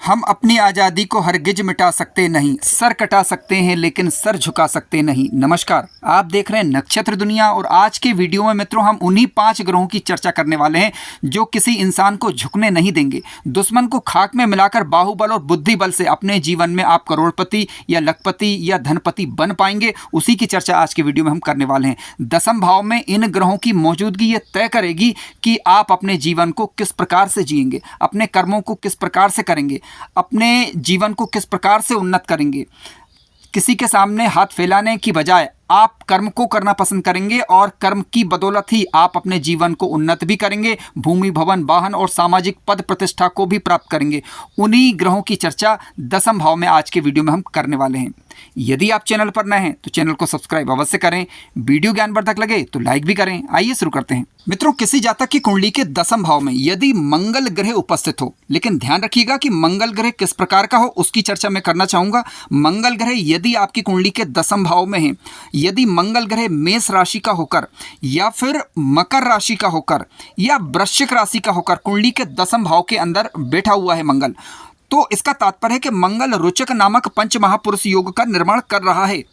हम अपनी आज़ादी को हरगिज मिटा सकते नहीं, सर कटा सकते हैं लेकिन सर झुका सकते नहीं। नमस्कार, आप देख रहे हैं नक्षत्र दुनिया और आज के वीडियो में मित्रों हम उन्हीं 5 ग्रहों की चर्चा करने वाले हैं जो किसी इंसान को झुकने नहीं देंगे। दुश्मन को खाक में मिलाकर बाहुबल और बुद्धि बल से अपने जीवन में आप करोड़पति या लखपति या धनपति बन पाएंगे, उसी की चर्चा आज के वीडियो में हम करने वाले हैं। दसम भाव में इन ग्रहों की मौजूदगी ये तय करेगी कि आप अपने जीवन को किस प्रकार से जिएंगे, अपने कर्मों को किस प्रकार से करेंगे, अपने जीवन को किस प्रकार से उन्नत करेंगे। किसी के सामने हाथ फैलाने की बजाय आप कर्म को करना पसंद करेंगे और कर्म की बदौलत ही आप अपने जीवन को उन्नत भी करेंगे, भूमि भवन वाहन और सामाजिक पद प्रतिष्ठा को भी प्राप्त करेंगे। उन्हीं ग्रहों की चर्चा दसम भाव में आज के वीडियो में हम करने वाले हैं। यदि आप चैनल पर नए हैं तो चैनल को सब्सक्राइब अवश्य करें, वीडियो ज्ञानवर्धक लगे तो लाइक भी करें। आइए शुरू करते हैं। मित्रों, किसी जातक की कुंडली के दसम भाव में यदि मंगल ग्रह उपस्थित हो, लेकिन ध्यान रखिएगा कि मंगल ग्रह किस प्रकार का हो उसकी चर्चा मैं करना चाहूंगा। मंगल ग्रह यदि आपकी कुंडली के दसम भाव में है, यदि मंगल ग्रह मेष राशि का होकर या फिर मकर राशि का होकर या वृश्चिक राशि का होकर कुंडली के दसम भाव के अंदर बैठा हुआ है मंगल, तो इसका तात्पर्य है कि मंगल रोचक नामक पंच महापुरुष योग का निर्माण कर रहा है।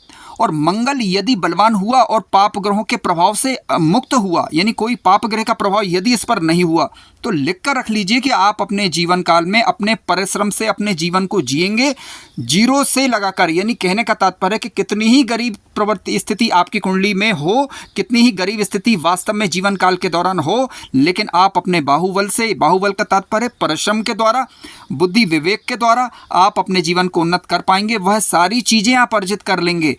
और मंगल यदि बलवान हुआ और पाप ग्रहों के प्रभाव से मुक्त हुआ, यानी कोई पाप ग्रह का प्रभाव यदि इस पर नहीं हुआ, तो लिखकर रख लीजिए कि आप अपने जीवन काल में अपने परिश्रम से अपने जीवन को जिएंगे, जीरो से लगाकर। यानी कहने का तात्पर्य है कि कितनी ही गरीब प्रवृत्ति स्थिति आपकी कुंडली में हो, कितनी ही गरीब स्थिति वास्तव में जीवन काल के दौरान हो, लेकिन आप अपने बाहुबल से, बाहुबल का तात्पर्य परिश्रम के द्वारा, बुद्धि विवेक के द्वारा आप अपने जीवन को उन्नत कर पाएंगे। वह सारी चीज़ें आप अर्जित कर लेंगे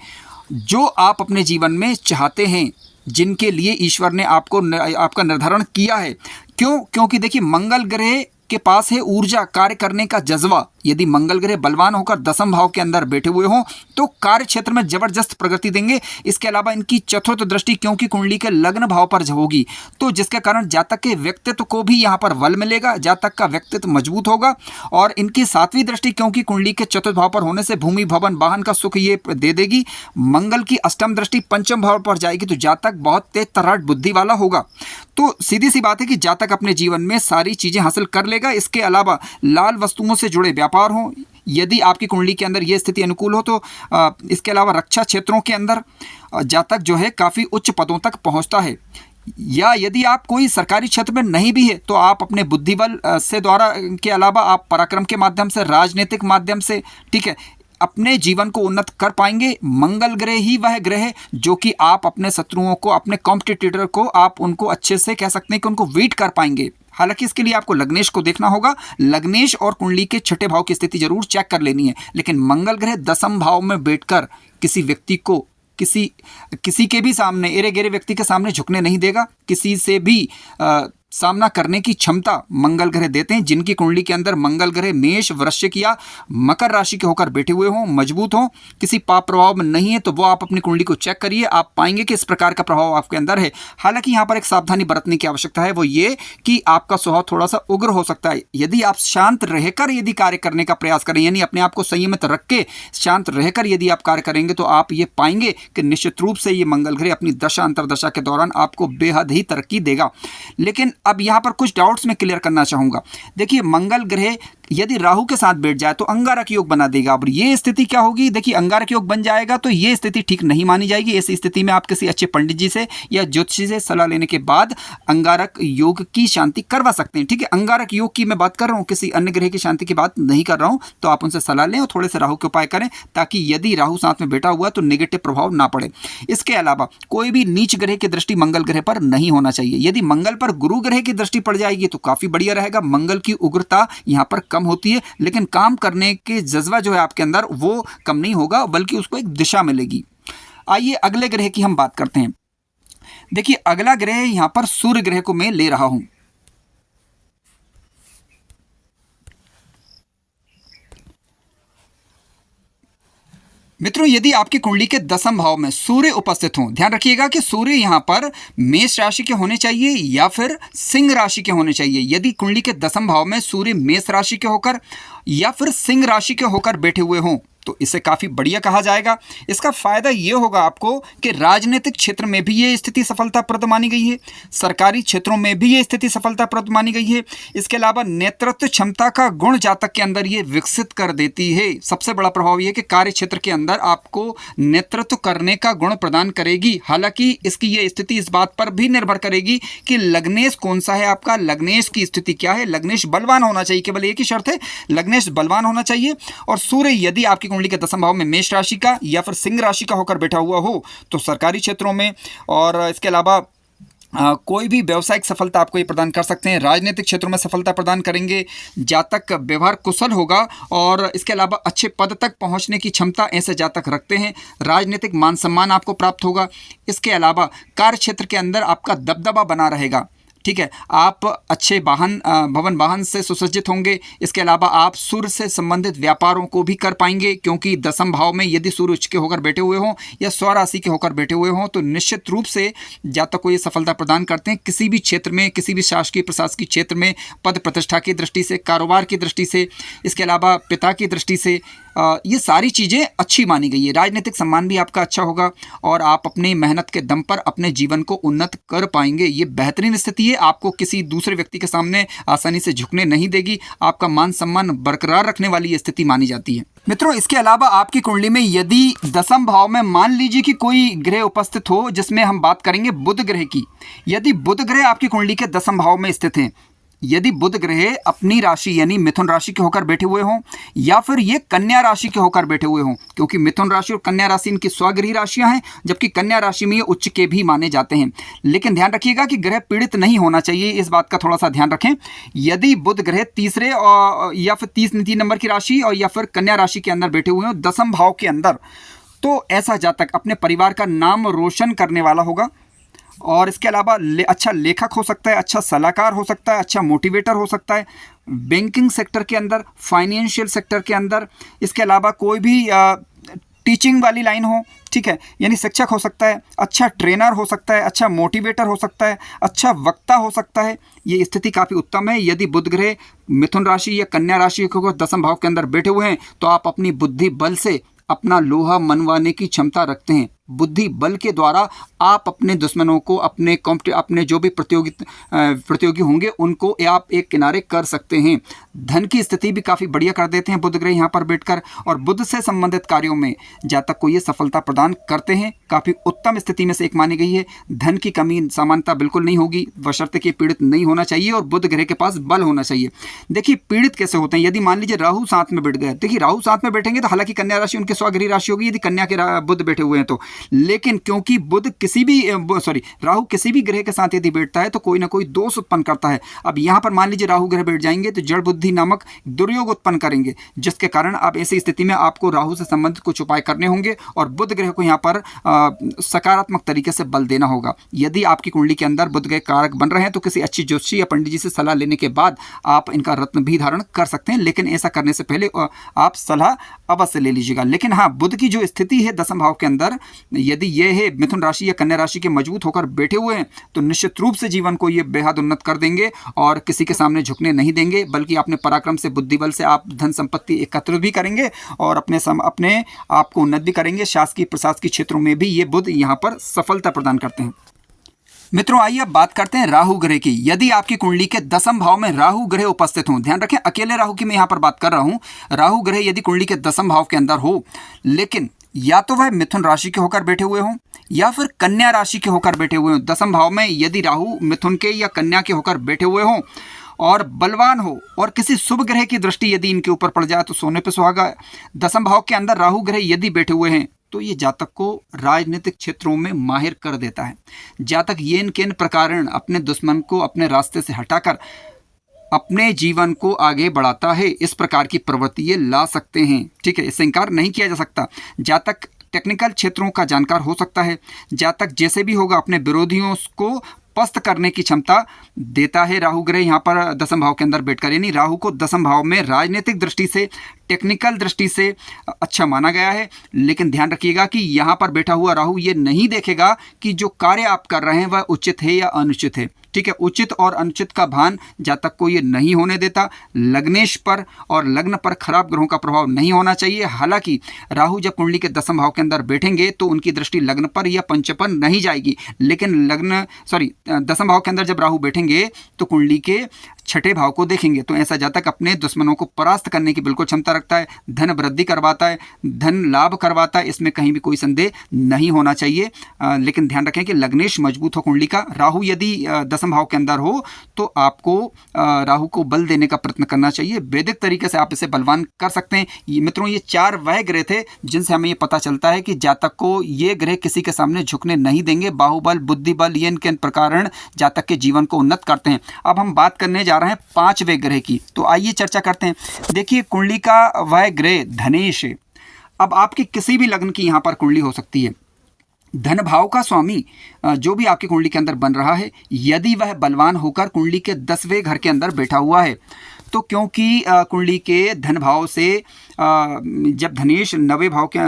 जो आप अपने जीवन में चाहते हैं, जिनके लिए ईश्वर ने आपका निर्धारण किया है। क्योंकि देखिए, मंगल ग्रह के पास है ऊर्जा, कार्य करने का जज्बा। यदि मंगल ग्रह बलवान होकर दसम भाव के अंदर बैठे हुए हों तो कार्य क्षेत्र में जबरदस्त प्रगति देंगे। इसके अलावा इनकी चतुर्थ दृष्टि क्योंकि कुंडली के लग्न भाव पर होगी, तो जिसके कारण जातक के व्यक्तित्व को भी यहाँ पर बल मिलेगा, जातक का व्यक्तित्व मजबूत होगा। और इनकी सातवीं दृष्टि क्योंकि कुंडली के चतुर्थ भाव पर होने से भूमि भवन वाहन का सुख ये दे देगी। मंगल की अष्टम दृष्टि पंचम भाव पर जाएगी तो जातक बहुत तेज तर्राट बुद्धि वाला होगा। तो सीधी सी बात है कि जातक अपने जीवन में सारी चीज़ें हासिल कर लेगा। इसके अलावा लाल वस्तुओं से जुड़े व्यापार हों, यदि आपकी कुंडली के अंदर ये स्थिति अनुकूल हो तो इसके अलावा रक्षा क्षेत्रों के अंदर जातक जो है काफ़ी उच्च पदों तक पहुंचता है। या यदि आप कोई सरकारी क्षेत्र में नहीं भी है तो आप अपने बुद्धिबल से द्वारा के अलावा आप पराक्रम के माध्यम से, राजनीतिक माध्यम से, ठीक है, अपने जीवन को उन्नत कर पाएंगे। मंगल ग्रह ही वह ग्रह है जो कि आप अपने शत्रुओं को, अपने कॉम्पिटिटर को, आप उनको अच्छे से कह सकते हैं कि उनको बीट कर पाएंगे। हालांकि इसके लिए आपको लग्नेश को देखना होगा, लग्नेश और कुंडली के छठे भाव की स्थिति जरूर चेक कर लेनी है। लेकिन मंगल ग्रह दसम भाव में बैठकर किसी व्यक्ति को किसी के भी सामने, एरे गेरे व्यक्ति के सामने झुकने नहीं देगा। किसी से भी सामना करने की क्षमता मंगल ग्रह देते हैं। जिनकी कुंडली के अंदर मंगल ग्रह मेष, वृश्चिक या मकर राशि के होकर बैठे हुए हों, मजबूत हों, किसी पाप प्रभाव में नहीं है, तो वो आप अपनी कुंडली को चेक करिए, आप पाएंगे कि इस प्रकार का प्रभाव आपके अंदर है। हालांकि यहाँ पर एक सावधानी बरतने की आवश्यकता है, वो ये कि आपका स्वभाव थोड़ा सा उग्र हो सकता है। यदि आप शांत रहकर यदि कार्य करने का प्रयास करें, यानी अपने आप को संयमित रख के शांत रहकर यदि आप कार्य करेंगे, तो आप ये पाएंगे कि निश्चित रूप से ये मंगल ग्रह अपनी दशा अंतरदशा के दौरान आपको बेहद ही तरक्की देगा। लेकिन अब यहाँ पर कुछ डाउट्स मैं क्लियर करना चाहूँगा। देखिए, मंगल ग्रह यदि राहु के साथ बैठ जाए तो अंगारक योग बना देगा। अब ये स्थिति क्या होगी? देखिए, अंगारक योग बन जाएगा तो ये स्थिति ठीक नहीं मानी जाएगी। ऐसी स्थिति में आप किसी अच्छे पंडित जी से या ज्योतिषी से सलाह लेने के बाद अंगारक योग की शांति करवा सकते हैं। ठीक है, अंगारक योग की मैं बात कर रहा हूँ, किसी अन्य ग्रह की शांति की बात नहीं कर रहा हूँ। तो आप उनसे सलाह लें और थोड़े से राहु के उपाय करें, ताकि यदि राहु साथ में बैठा हुआ तो नेगेटिव प्रभाव ना पड़े। इसके अलावा कोई भी नीच ग्रह की दृष्टि मंगल ग्रह पर नहीं होना चाहिए। यदि मंगल पर गुरु ग्रह की दृष्टि पड़ जाएगी तो काफी बढ़िया रहेगा। मंगल की उग्रता यहाँ पर कम होती है, लेकिन काम करने के जज्बा जो है आपके अंदर वो कम नहीं होगा, बल्कि उसको एक दिशा मिलेगी। आइए अगले ग्रह की हम बात करते हैं। देखिए, अगला ग्रह यहां पर सूर्य ग्रह को मैं ले रहा हूं। मित्रों, यदि आपकी कुंडली के दसम भाव में सूर्य उपस्थित हों, ध्यान रखिएगा कि सूर्य यहाँ पर मेष राशि के होने चाहिए या फिर सिंह राशि के होने चाहिए। यदि कुंडली के दसम भाव में सूर्य मेष राशि के होकर या फिर सिंह राशि के होकर बैठे हुए हों तो इसे काफ़ी बढ़िया कहा जाएगा। इसका फ़ायदा ये होगा आपको कि राजनीतिक क्षेत्र में भी ये स्थिति सफलताप्रद मानी गई है, सरकारी क्षेत्रों में भी ये स्थिति सफलताप्रद मानी गई है। इसके अलावा नेतृत्व क्षमता का गुण जातक के अंदर ये विकसित कर देती है। सबसे बड़ा प्रभाव ये कि कार्य क्षेत्र के अंदर आपको नेतृत्व करने का गुण प्रदान करेगी। हालांकि इसकी ये स्थिति इस बात पर भी निर्भर करेगी कि लग्नेश कौन सा है आपका, लग्नेश की स्थिति क्या है। लग्नेश बलवान होना चाहिए, केवल एक ही शर्त है, लग्नेश बलवान होना चाहिए। और सूर्य यदि आपकी कुंडली के दसम भाव में मेष राशि का या फिर सिंह राशि का होकर बैठा हुआ हो तो सरकारी क्षेत्रों में, और इसके अलावा कोई भी व्यावसायिक सफलता आपको ये प्रदान कर सकते हैं। राजनीतिक क्षेत्रों में सफलता प्रदान करेंगे। जातक व्यवहार कुशल होगा और इसके अलावा अच्छे पद तक पहुंचने की क्षमता ऐसे जातक रखते हैं। राजनीतिक मान सम्मान आपको प्राप्त होगा। इसके अलावा कार्य क्षेत्र के अंदर आपका दबदबा बना रहेगा। ठीक है, आप अच्छे भवन वाहन से सुसज्जित होंगे। इसके अलावा आप सूर्य से संबंधित व्यापारों को भी कर पाएंगे, क्योंकि दसम भाव में यदि सूर्य उच्च के होकर बैठे हुए हों या स्वराशि के होकर बैठे हुए हों तो निश्चित रूप से जातक को ये सफलता प्रदान करते हैं। किसी भी क्षेत्र में, किसी भी शासकीय प्रशासकीय क्षेत्र में पद प्रतिष्ठा की दृष्टि से, कारोबार की दृष्टि से, इसके अलावा पिता की दृष्टि से ये सारी चीज़ें अच्छी मानी गई है। राजनीतिक सम्मान भी आपका अच्छा होगा और आप अपनी मेहनत के दम पर अपने जीवन को उन्नत कर पाएंगे। ये बेहतरीन स्थिति है, आपको किसी दूसरे व्यक्ति के सामने आसानी से झुकने नहीं देगी। आपका मान सम्मान बरकरार रखने वाली ये स्थिति मानी जाती है। मित्रों, इसके अलावा आपकी कुंडली में यदि दसम भाव में मान लीजिए कि कोई ग्रह उपस्थित हो, जिसमें हम बात करेंगे बुध ग्रह की। यदि बुध ग्रह आपकी कुंडली के दसम भाव में स्थित हैं, यदि बुध ग्रह अपनी राशि यानी मिथुन राशि के होकर बैठे हुए हों या फिर ये कन्या राशि के होकर बैठे हुए हों, क्योंकि मिथुन राशि और कन्या राशि इनकी स्वगृही राशियां हैं, जबकि कन्या राशि में ये उच्च के भी माने जाते हैं। लेकिन ध्यान रखिएगा कि ग्रह पीड़ित नहीं होना चाहिए, इस बात का थोड़ा सा ध्यान रखें। यदि बुध ग्रह तीसरे या फिर 3 नंबर की राशि और या फिर कन्या राशि के अंदर बैठे हुए हों दसम भाव के अंदर, तो ऐसा जातक अपने परिवार का नाम रोशन करने वाला होगा। और इसके अलावा अच्छा लेखक हो सकता है, अच्छा सलाहकार हो सकता है, अच्छा मोटिवेटर हो सकता है बैंकिंग सेक्टर के अंदर, फाइनेंशियल सेक्टर के अंदर। इसके अलावा कोई भी टीचिंग वाली लाइन हो, ठीक है, यानी शिक्षक हो सकता है, अच्छा ट्रेनर हो सकता है, अच्छा मोटिवेटर हो सकता है, अच्छा वक्ता हो सकता है। ये स्थिति काफ़ी उत्तम है। यदि बुध ग्रह मिथुन राशि या कन्या राशि को दसम भाव के अंदर बैठे हुए हैं तो आप अपनी बुद्धि बल से अपना लोहा मनवाने की क्षमता रखते हैं। बुद्धि बल के द्वारा आप अपने दुश्मनों को, अपने जो भी प्रतियोगी होंगे उनको आप एक किनारे कर सकते हैं। धन की स्थिति भी काफ़ी बढ़िया कर देते हैं बुध ग्रह यहाँ पर बैठकर, और बुध से संबंधित कार्यों में जातक को ये सफलता प्रदान करते हैं। काफ़ी उत्तम स्थिति में से एक मानी गई है। धन की कमी समानता बिल्कुल नहीं होगी, बशर्ते कि पीड़ित नहीं होना चाहिए और बुध ग्रह के पास बल होना चाहिए। देखिए पीड़ित कैसे होते हैं, यदि मान लीजिए राहु साथ में बैठ गए, देखिए राहु साथ में बैठेंगे तो हालांकि कन्या राशि उनकी स्वगृही राशि होगी, यदि कन्या के बुध बैठे हुए हैं तो, लेकिन क्योंकि राहु किसी भी ग्रह के साथ यदि बैठता है तो कोई ना कोई दोष उत्पन्न करता है। अब यहाँ पर मान लीजिए राहु ग्रह बैठ जाएंगे तो जड़ बुद्धि नामक दुर्योग उत्पन्न करेंगे, जिसके कारण अब ऐसी स्थिति में आपको राहु से संबंधित कुछ उपाय करने होंगे और बुध ग्रह को यहाँ पर सकारात्मक तरीके से बल देना होगा। यदि आपकी कुंडली के अंदर बुध ग्रह कारक बन रहे हैं तो किसी अच्छी ज्योतिषी या पंडित जी से सलाह लेने के बाद आप इनका रत्न भी धारण कर सकते हैं, लेकिन ऐसा करने से पहले आप सलाह अवश्य ले लीजिएगा। लेकिन हाँ, बुध की जो स्थिति है दसम भाव के अंदर, यदि ये है मिथुन राशि या कन्या राशि के मजबूत होकर बैठे हुए हैं तो निश्चित रूप से जीवन को ये बेहद उन्नत कर देंगे और किसी के सामने झुकने नहीं देंगे, बल्कि अपने पराक्रम से, बुद्धि बल से आप धन संपत्ति एकत्र भी करेंगे और अपने आप को उन्नत भी करेंगे। शासकीय प्रशासकीय क्षेत्रों में भी ये बुध यहाँ पर सफलता प्रदान करते हैं। मित्रों, आइए अब बात करते हैं राहु ग्रह की। यदि आपकी कुंडली के दसम भाव में राहु ग्रह उपस्थित हों, ध्यान रखें अकेले राहु की मैं यहाँ पर बात कर रहा हूँ, राहु ग्रह यदि कुंडली के दसम भाव के अंदर हो, लेकिन या तो वह मिथुन राशि के होकर बैठे हुए हों या फिर कन्या राशि के होकर बैठे हुए हों। दसम भाव में यदि राहु मिथुन के या कन्या के होकर बैठे हुए हों और बलवान हो और किसी शुभ ग्रह की दृष्टि यदि इनके ऊपर पड़ जाए तो सोने पे सुहागा। दसम भाव के अंदर राहु ग्रह यदि बैठे हुए हैं तो ये जातक को राजनीतिक क्षेत्रों में माहिर कर देता है। जातक येन केन प्रकारण अपने दुश्मन को अपने रास्ते से हटाकर अपने जीवन को आगे बढ़ाता है। इस प्रकार की प्रवृत्ति ये ला सकते हैं, ठीक है, इससे इंकार नहीं किया जा सकता। जातक टेक्निकल क्षेत्रों का जानकार हो सकता है। जातक जैसे भी होगा अपने विरोधियों को पस्त करने की क्षमता देता है। राहु ग्रह यहाँ पर दसम भाव के अंदर बैठकर, यानी राहु को दसम भाव में राजनीतिक दृष्टि से, टेक्निकल दृष्टि से अच्छा माना गया है। लेकिन ध्यान रखिएगा कि यहाँ पर बैठा हुआ राहु ये नहीं देखेगा कि जो कार्य आप कर रहे हैं वह उचित है या अनुचित है। ठीक है। उचित और अनुचित का भान जातक को ये नहीं होने देता। लग्नेश पर और लग्न पर खराब ग्रहों का प्रभाव नहीं होना चाहिए। हालांकि राहु जब कुंडली के दसम भाव के अंदर बैठेंगे तो उनकी दृष्टि लग्न पर या पंचम पर नहीं जाएगी, लेकिन दसम भाव के अंदर जब राहु बैठेंगे तो कुंडली के छठे भाव को देखेंगे। तो ऐसा जातक अपने दुश्मनों को परास्त करने की बिल्कुल क्षमता रखता है, धन वृद्धि करवाता है, धन लाभ करवाता है, इसमें कहीं भी कोई संदेह नहीं होना चाहिए। लेकिन ध्यान रखें कि लग्नेश मजबूत हो कुंडली का। राहु यदि दसम भाव के अंदर हो तो आपको राहु को बल देने का प्रयत्न करना चाहिए। वैदिक तरीके से आप इसे बलवान कर सकते हैं। मित्रों, ये 4 वह ग्रह थे जिनसे हमें ये पता चलता है कि जातक को ये ग्रह किसी के सामने झुकने नहीं देंगे। बाहुबल, बुद्धि बल, ये इनके प्रकार जातक के जीवन को उन्नत करते हैं। अब हम बात करने जा रहे हैं 5वें ग्रह की, तो आइए चर्चा करते हैं। देखिए, कुंडली का वह ग्रह धनेश है। अब आपकी किसी भी लग्न की यहाँ पर कुंडली हो सकती है। धन भाव का स्वामी जो भी आपकी कुंडली के अंदर बन रहा है, यदि वह बलवान होकर कुंडली के 10वें घर के अंदर बैठा हुआ है, तो क्योंकि कुंडली के धन भाव से जब धनेश 9वें भाव के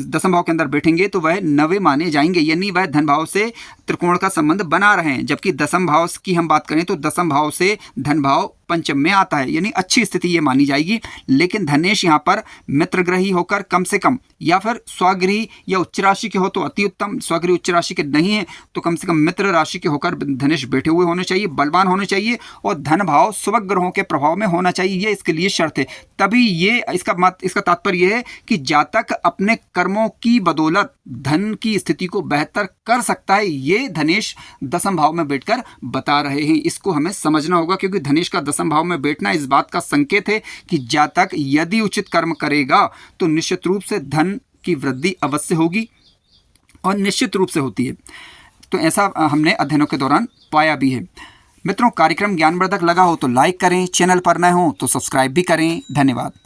दसम भाव के अंदर बैठेंगे तो वह 9वें माने जाएंगे, यानी वह धन भाव से त्रिकोण का संबंध बना रहे हैं। जबकि दसम भाव की हम बात करें तो दसम भाव से धन भाव पंचम में आता है, यानी अच्छी स्थिति ये मानी जाएगी। लेकिन धनेश यहाँ पर मित्र ग्रही होकर कम से कम, या फिर स्वगृही या उच्च राशि के हो तो अति उत्तम, स्वगृही उच्च राशि के नहीं है तो कम से कम मित्र राशि के होकर धनेश बैठे हुए होने चाहिए, बलवान होने चाहिए, और धन भाव स्वग्रहों ग्रहों के प्रभाव में होना चाहिए। ये इसके लिए शर्त है। तभी ये इसका तात्पर्य यह है कि जातक अपने कर्मों की बदौलत धन की स्थिति को बेहतर कर सकता है। ये धनेश दसम भाव में बैठकर बता रहे हैं। इसको हमें समझना होगा, क्योंकि धनेश का दसम भाव में बैठना इस बात का संकेत है कि जातक यदि उचित कर्म करेगा तो निश्चित रूप से धन की वृद्धि अवश्य होगी, और निश्चित रूप से होती है। तो ऐसा हमने अध्ययनों के दौरान पाया भी है। मित्रों, कार्यक्रम ज्ञानवर्धक लगा हो तो लाइक करें, चैनल पर नए हो तो सब्सक्राइब भी करें। धन्यवाद।